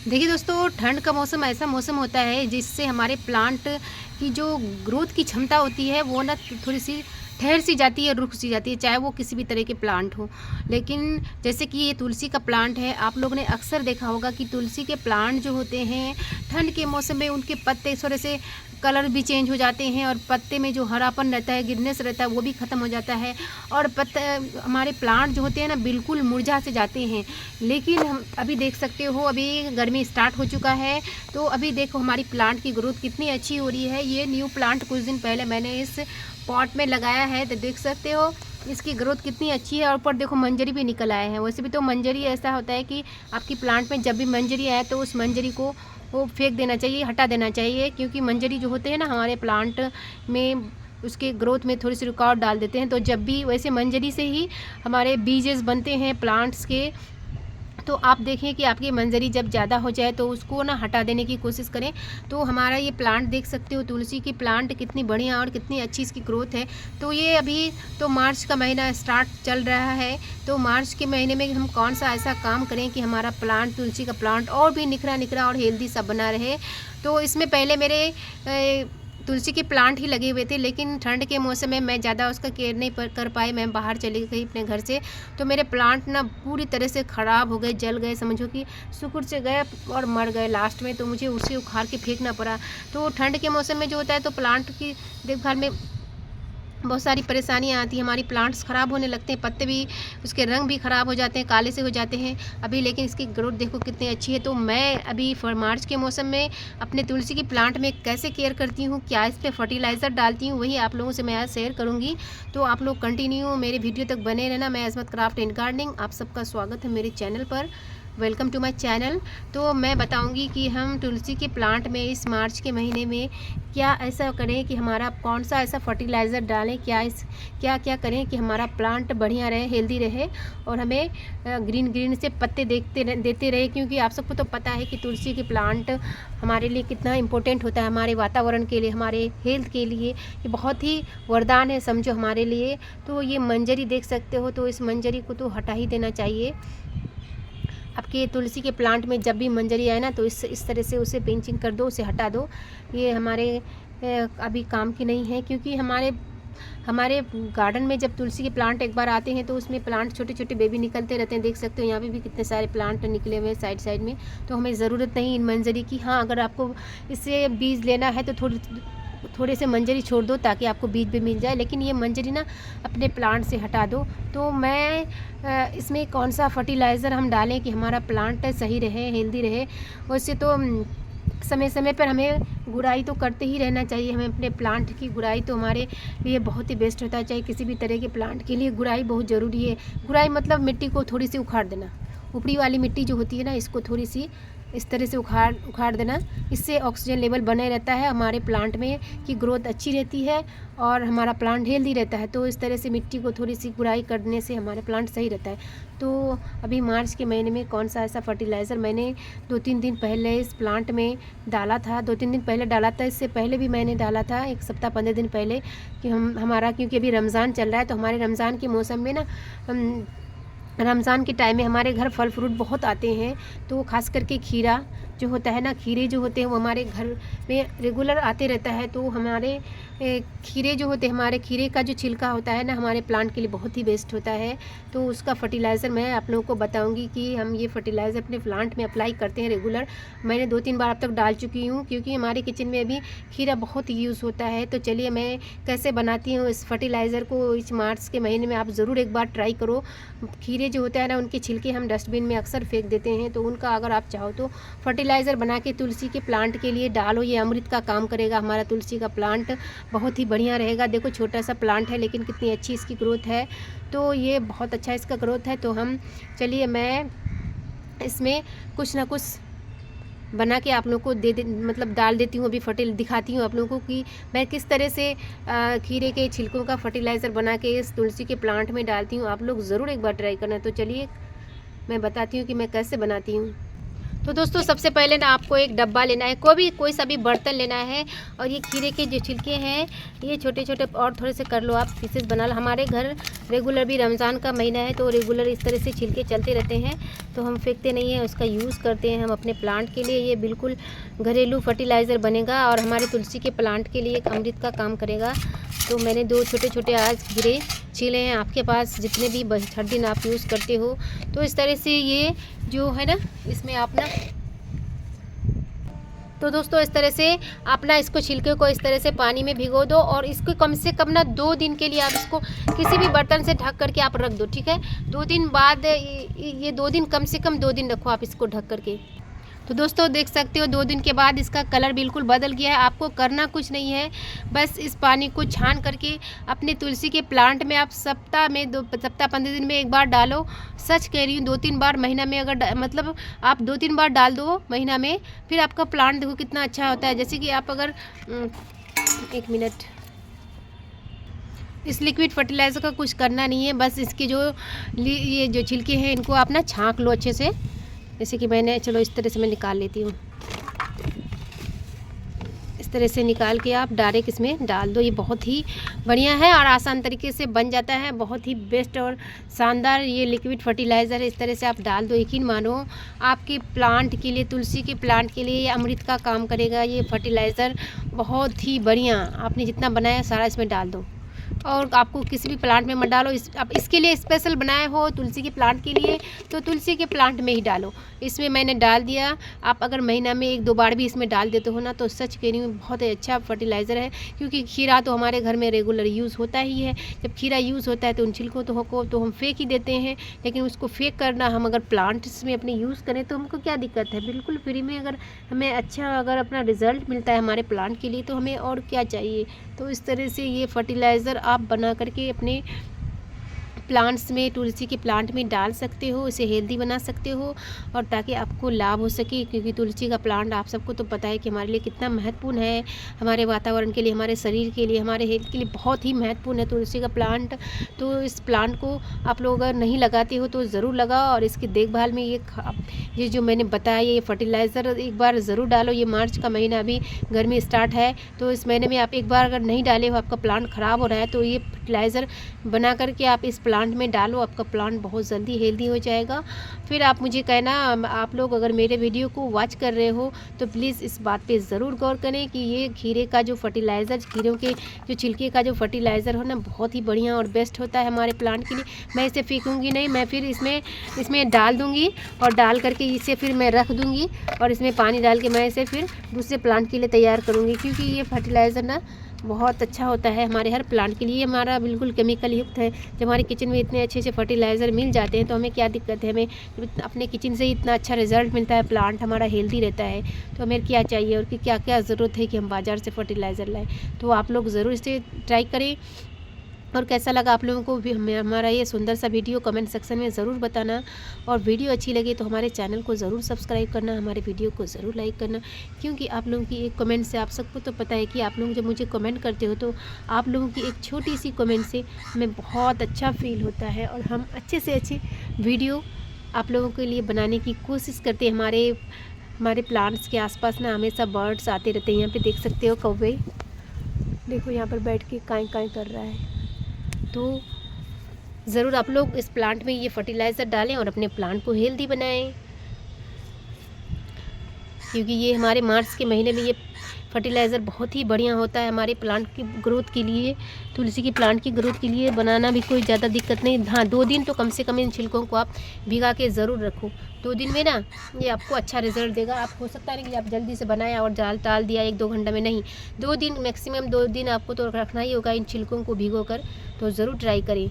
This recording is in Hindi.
देखिए दोस्तों, ठंड का मौसम ऐसा मौसम होता है जिससे हमारे प्लांट की जो ग्रोथ की क्षमता होती है वो ना थोड़ी-सी ठहर सी जाती है, रुक सी जाती है, चाहे वो किसी भी तरह के प्लांट हो। लेकिन जैसे कि ये तुलसी का प्लांट है, आप लोगों ने अक्सर देखा होगा कि तुलसी के प्लांट जो होते हैं, ठंड के मौसम में उनके पत्ते थोड़े से कलर भी चेंज हो जाते हैं और पत्ते में जो हरापन रहता है, गिरनेस रहता है, वो भी ख़त्म हो जाता है और हमारे प्लांट जो होते हैं ना बिल्कुल मुरझा से जाते हैं। लेकिन हम अभी देख सकते हो, अभी गर्मी स्टार्ट हो चुका है, तो अभी देखो हमारी प्लांट की ग्रोथ कितनी अच्छी हो रही है। ये न्यू प्लांट कुछ दिन पहले मैंने इस पॉट में लगाया है, तो देख सकते हो इसकी ग्रोथ कितनी अच्छी है और ऊपर देखो मंजरी भी निकल आए हैं। वैसे भी तो मंजरी ऐसा होता है कि आपकी प्लांट में जब भी मंजरी आए तो उस मंजरी को वो फेंक देना चाहिए, हटा देना चाहिए, क्योंकि मंजरी जो होते हैं ना हमारे प्लांट में उसके ग्रोथ में थोड़ी सी रुकावट डाल देते हैं। तो जब भी वैसे मंजरी से ही हमारे बीजेस बनते हैं प्लांट्स के, तो आप देखें कि आपकी मंजरी जब ज़्यादा हो जाए तो उसको ना हटा देने की कोशिश करें। तो हमारा ये प्लांट देख सकते हो, तुलसी की प्लांट कितनी बढ़िया और कितनी अच्छी इसकी ग्रोथ है। तो ये अभी तो मार्च का महीना स्टार्ट चल रहा है, तो मार्च के महीने में हम कौन सा ऐसा काम करें कि हमारा प्लांट, तुलसी का प्लांट और भी निखरा निखरा और हेल्दी सा बना रहे। तो इसमें पहले मेरे तुलसी के प्लांट ही लगे हुए थे, लेकिन ठंड के मौसम में मैं ज़्यादा उसका केयर नहीं कर पाई, मैं बाहर चली गई अपने घर से, तो मेरे प्लांट ना पूरी तरह से ख़राब हो गए, जल गए, समझो कि सिकुड़ से गए और मर गए लास्ट में। तो मुझे उसे उखाड़ के फेंकना पड़ा। तो ठंड के मौसम में जो होता है तो प्लांट की देखभाल में बहुत सारी परेशानियाँ आती हैं, हमारी प्लांट्स ख़राब होने लगते हैं, पत्ते भी, उसके रंग भी ख़राब हो जाते हैं, काले से हो जाते हैं अभी। लेकिन इसकी ग्रोथ देखो कितनी अच्छी है। तो मैं अभी मार्च के मौसम में अपने तुलसी की प्लांट में कैसे केयर करती हूँ, क्या इस पर फर्टिलाइज़र डालती हूँ, वही आप लोगों से मैं आज शेयर करूँगी। तो आप लोग कंटिन्यू मेरे वीडियो तक बने रहना। मैं अज़मत क्राफ्ट एंड गार्डनिंग, आप सबका स्वागत है मेरे चैनल पर। Welcome to my channel. तो मैं बताऊंगी कि हम तुलसी के प्लांट में इस मार्च के महीने में क्या ऐसा करें कि हमारा कौन सा ऐसा फर्टिलाइज़र डालें, क्या क्या करें कि हमारा प्लांट बढ़िया रहे, हेल्दी रहे और हमें ग्रीन ग्रीन से पत्ते देते रहे। क्योंकि आप सबको तो पता है कि तुलसी के प्लांट हमारे लिए कितना इम्पोर्टेंट होता है, हमारे वातावरण के लिए, हमारे हेल्थ के लिए ये बहुत ही वरदान है समझो हमारे लिए। तो ये मंजरी देख सकते हो, तो इस मंजरी को तो हटा ही देना चाहिए। आपके तुलसी के प्लांट में जब भी मंजरी आए ना तो इस तरह से उसे पिंचिंग कर दो, उसे हटा दो। ये हमारे अभी काम की नहीं है, क्योंकि हमारे हमारे गार्डन में जब तुलसी के प्लांट एक बार आते हैं तो उसमें प्लांट छोटे छोटे बेबी निकलते रहते हैं। देख सकते हो यहाँ पे भी कितने सारे प्लांट निकले हुए हैं साइड साइड में। तो हमें ज़रूरत नहीं इन मंजरी की। हाँ, अगर आपको इससे बीज लेना है तो थोड़े से मंजरी छोड़ दो ताकि आपको बीज भी मिल जाए, लेकिन ये मंजरी ना अपने प्लांट से हटा दो। तो मैं इसमें कौन सा फर्टिलाइज़र हम डालें कि हमारा प्लांट सही रहे, हेल्दी रहे। वैसे तो समय समय पर हमें गुड़ाई तो करते ही रहना चाहिए। हमें अपने प्लांट की गुड़ाई तो हमारे लिए बहुत ही बेस्ट होता है, चाहे किसी भी तरह के प्लांट के लिए गुड़ाई बहुत ज़रूरी है। गुड़ाई मतलब मिट्टी को थोड़ी सी उखाड़ देना, ऊपरी वाली मिट्टी जो होती है ना, इसको थोड़ी सी इस तरह से उखाड़ देना। इससे ऑक्सीजन लेवल बने रहता है, हमारे प्लांट में की ग्रोथ अच्छी रहती है और हमारा प्लांट हेल्दी रहता है। तो इस तरह से मिट्टी को थोड़ी सी गुड़ाई करने से हमारा प्लांट सही रहता है। तो अभी मार्च के महीने में कौन सा ऐसा फर्टिलाइज़र मैंने 2-3 दिन पहले इस प्लांट में डाला था, 2-3 दिन पहले डाला था, इससे पहले भी मैंने डाला था 1 सप्ताह 15 दिन पहले, कि हमारा क्योंकि अभी रमज़ान चल रहा है, तो हमारे रमज़ान के मौसम में ना रमज़ान के टाइम में हमारे घर फल फ्रूट बहुत आते हैं। तो ख़ास करके खीरा जो होता है ना, खीरे जो होते हैं वो हमारे घर में रेगुलर आते रहता है। तो हमारे खीरे जो होते हैं, हमारे खीरे का जो छिलका होता है ना, हमारे प्लांट के लिए बहुत ही बेस्ट होता है। तो उसका फर्टिलाइज़र मैं आप लोगों को बताऊंगी कि हम ये फर्टिलाइज़र अपने प्लांट में अप्लाई करते हैं रेगुलर। मैंने 2-3 बार अब तक डाल चुकी हूँ, क्योंकि हमारे किचन में अभी खीरा बहुत यूज़ होता है। तो चलिए मैं कैसे बनाती हूँ इस फर्टिलाइज़र को, इस मार्च के महीने में आप ज़रूर एक बार ट्राई करो। खीरे जो होता है ना, उनके छिलके हम डस्टबिन में अक्सर फेंक देते हैं, तो उनका अगर आप चाहो तो फर्टिलाइज़र बना के तुलसी के प्लांट के लिए डालो। ये अमृत का काम करेगा, हमारा तुलसी का प्लांट बहुत ही बढ़िया रहेगा। देखो छोटा सा प्लांट है लेकिन कितनी अच्छी इसकी ग्रोथ है। तो ये बहुत अच्छा इसका ग्रोथ है। तो हम चलिए मैं इसमें कुछ ना कुछ बना के आप लोगों को मतलब डाल देती हूँ। अभी दिखाती हूँ आप लोगों को कि मैं किस तरह से खीरे के छिलकों का फर्टिलाइज़र बना के इस तुलसी के प्लांट में डालती हूँ। आप लोग ज़रूर एक बार ट्राई करना। तो चलिए मैं बताती हूँ कि मैं कैसे बनाती हूँ। तो दोस्तों सबसे पहले ना आपको एक डब्बा लेना है, कोई सा भी बर्तन लेना है, और ये खीरे के जो छिलके हैं ये छोटे छोटे और थोड़े से कर लो, आप पीसेस बना लो। हमारे घर रेगुलर भी रमज़ान का महीना है तो रेगुलर इस तरह से छिलके चलते रहते हैं, तो हम फेंकते नहीं हैं, उसका यूज़ करते हैं हम अपने प्लांट के लिए। ये बिल्कुल घरेलू फर्टिलाइज़र बनेगा और हमारे तुलसी के प्लांट के लिए एक अमृत का काम करेगा। तो मैंने 2 छोटे छोटे आज खीरे छीले हैं, आपके पास जितने भी हर दिन आप यूज़ करते हो तो इस तरह से ये जो है ना इसमें आप ना, तो दोस्तों इस तरह से आप ना इसको छिलके को इस तरह से पानी में भिगो दो, और इसको कम से कम ना 2 दिन के लिए आप इसको किसी भी बर्तन से ढक करके आप रख दो, ठीक है। 2 दिन बाद ये 2 दिन, कम से कम 2 दिन रखो आप इसको ढक करके। तो दोस्तों देख सकते हो 2 दिन के बाद इसका कलर बिल्कुल बदल गया है। आपको करना कुछ नहीं है, बस इस पानी को छान करके अपने तुलसी के प्लांट में आप सप्ताह 15 दिन में एक बार डालो। सच कह रही हूँ 2-3 बार महीना में अगर मतलब आप 2-3 बार डाल दो महीना में, फिर आपका प्लांट देखो कितना अच्छा होता है। जैसे कि आप अगर 1 मिनट, इस लिक्विड फर्टिलाइज़र का कुछ करना नहीं है, बस इसके ये जो छिलके हैं इनको आप ना छाँक लो अच्छे से, जैसे कि मैंने, चलो इस तरह से मैं निकाल लेती हूँ। इस तरह से निकाल के आप डायरेक्ट इसमें डाल दो। ये बहुत ही बढ़िया है और आसान तरीके से बन जाता है, बहुत ही बेस्ट और शानदार ये लिक्विड फर्टिलाइज़र है। इस तरह से आप डाल दो, यकीन मानो आपके प्लांट के लिए, तुलसी के प्लांट के लिए ये अमृत का काम करेगा। ये फर्टिलाइज़र बहुत ही बढ़िया, आपने जितना बनाया सारा इसमें डाल दो, और आपको किसी भी प्लांट में मत डालो। आप इसके लिए स्पेशल बनाए हो तुलसी के प्लांट के लिए, तो तुलसी के प्लांट में ही डालो। इसमें मैंने डाल दिया। आप अगर महीना में 1-2 बार भी इसमें डाल देते हो ना, तो सच कह रही हूँ बहुत ही अच्छा फर्टिलाइज़र है। क्योंकि खीरा तो हमारे घर में रेगुलर यूज़ होता ही है। जब खीरा यूज़ होता है तो उन छिलकों तो हम फेंक ही देते हैं, लेकिन उसको फेंक करना, हम अगर प्लांट्स में अपने यूज़ करें तो हमको क्या दिक्कत है। बिल्कुल फ्री में अगर हमें अच्छा अगर अपना रिज़ल्ट मिलता है हमारे प्लांट के लिए, तो हमें और क्या चाहिए। तो इस तरह से ये फर्टिलाइज़र आप बना करके अपने प्लांट्स में, तुलसी के प्लांट में डाल सकते हो, इसे हेल्दी बना सकते हो, और ताकि आपको लाभ हो सके। क्योंकि तुलसी का प्लांट आप सबको तो पता है कि हमारे लिए कितना महत्वपूर्ण है, हमारे वातावरण के लिए, हमारे शरीर के लिए, हमारे हेल्थ के लिए बहुत ही महत्वपूर्ण है तुलसी का प्लांट। तो इस प्लांट को आप लोग अगर नहीं लगाते हो तो ज़रूर लगाओ, और इसकी देखभाल में ये जो मैंने बताया ये फर्टिलाइज़र एक बार ज़रूर डालो। ये मार्च का महीना अभी गर्मी स्टार्ट है, तो इस महीने में आप एक बार अगर नहीं डाले हो, आपका प्लांट ख़राब हो रहा है, तो ये फर्टिलाइज़र बना करके आप इस प्लांट में डालो, आपका प्लांट बहुत जल्दी हेल्दी हो जाएगा। फिर आप मुझे कहना, आप लोग अगर मेरे वीडियो को वॉच कर रहे हो तो प्लीज़ इस बात पे ज़रूर गौर करें कि ये खीरे का जो फर्टिलाइज़र, खीरों के जो छिलके का जो फर्टिलाइज़र हो ना, बहुत ही बढ़िया और बेस्ट होता है हमारे प्लांट के लिए। मैं इसे फेंकूँगी नहीं, मैं फिर इसमें डाल दूँगी, और डाल करके इसे फिर मैं रख दूँगी, और इसमें पानी डाल के मैं इसे फिर दूसरे प्लांट के लिए तैयार करूँगी। क्योंकि ये फर्टिलाइज़र ना बहुत अच्छा होता है हमारे हर प्लांट के लिए। हमारा बिल्कुल केमिकल युक्त है। जब हमारे किचन में इतने अच्छे फर्टिलाइज़र मिल जाते हैं तो हमें क्या दिक्कत है। हमें अपने किचन से ही इतना अच्छा रिज़ल्ट मिलता है, प्लांट हमारा हेल्दी रहता है, तो हमें क्या चाहिए और कि क्या क्या ज़रूरत है कि हम बाज़ार से फर्टिलाइज़र लाएँ। तो आप लोग ज़रूर इसे ट्राई करें, और कैसा लगा आप लोगों को भी हमारा ये सुंदर सा वीडियो कमेंट सेक्शन में ज़रूर बताना। और वीडियो अच्छी लगे तो हमारे चैनल को ज़रूर सब्सक्राइब करना, हमारे वीडियो को ज़रूर लाइक करना। क्योंकि आप लोगों की एक कमेंट से, आप सबको तो पता है कि आप लोग जब मुझे कमेंट करते हो तो आप लोगों की एक छोटी सी कमेंट से हमें बहुत अच्छा फील होता है, और हम अच्छे से अच्छे वीडियो आप लोगों के लिए बनाने की कोशिश करते हैं। हमारे प्लांट्स के आसपास ना हमेशा बर्ड्स आते रहते हैं। यहाँ पे देख सकते हो कौवे, देखो यहाँ पर बैठ के काई काई कर रहा है। तो ज़रूर आप लोग इस प्लांट में ये फर्टिलाइज़र डालें और अपने प्लांट को हेल्दी बनाएं। क्योंकि ये हमारे मार्च के महीने में ये फर्टिलाइज़र बहुत ही बढ़िया होता है हमारे प्लांट की ग्रोथ के लिए। तुलसी की प्लांट की ग्रोथ के लिए बनाना भी कोई ज़्यादा दिक्कत नहीं। हाँ, 2 दिन तो कम से कम इन छिलकों को आप भिगा के ज़रूर रखो। 2 दिन में ना ये आपको अच्छा रिजल्ट देगा। आप हो सकता है कि आप जल्दी से बनाया और डाल दिया 1-2 घंटा में, नहीं, 2 दिन मैक्सिमम 2 दिन आपको तो रखना ही होगा इन छिलकों को भिगो कर। तो ज़रूर ट्राई करें।